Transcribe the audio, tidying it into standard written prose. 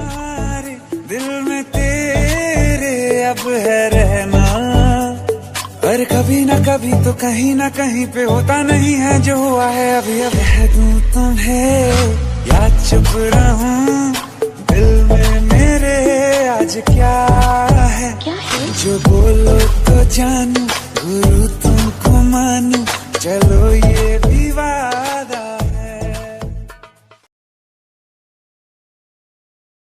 तुम्हारे दिल में तेरे अब है रहना, और कभी ना कभी तो कहीं ना कहीं पे होता नहीं है जो हुआ है अभी। अब कह दूं तुम्हें या चुप रहूं, दिल में मेरे आज क्या है जो बोलो तो जानू, गुरु तुमको मानू, चलो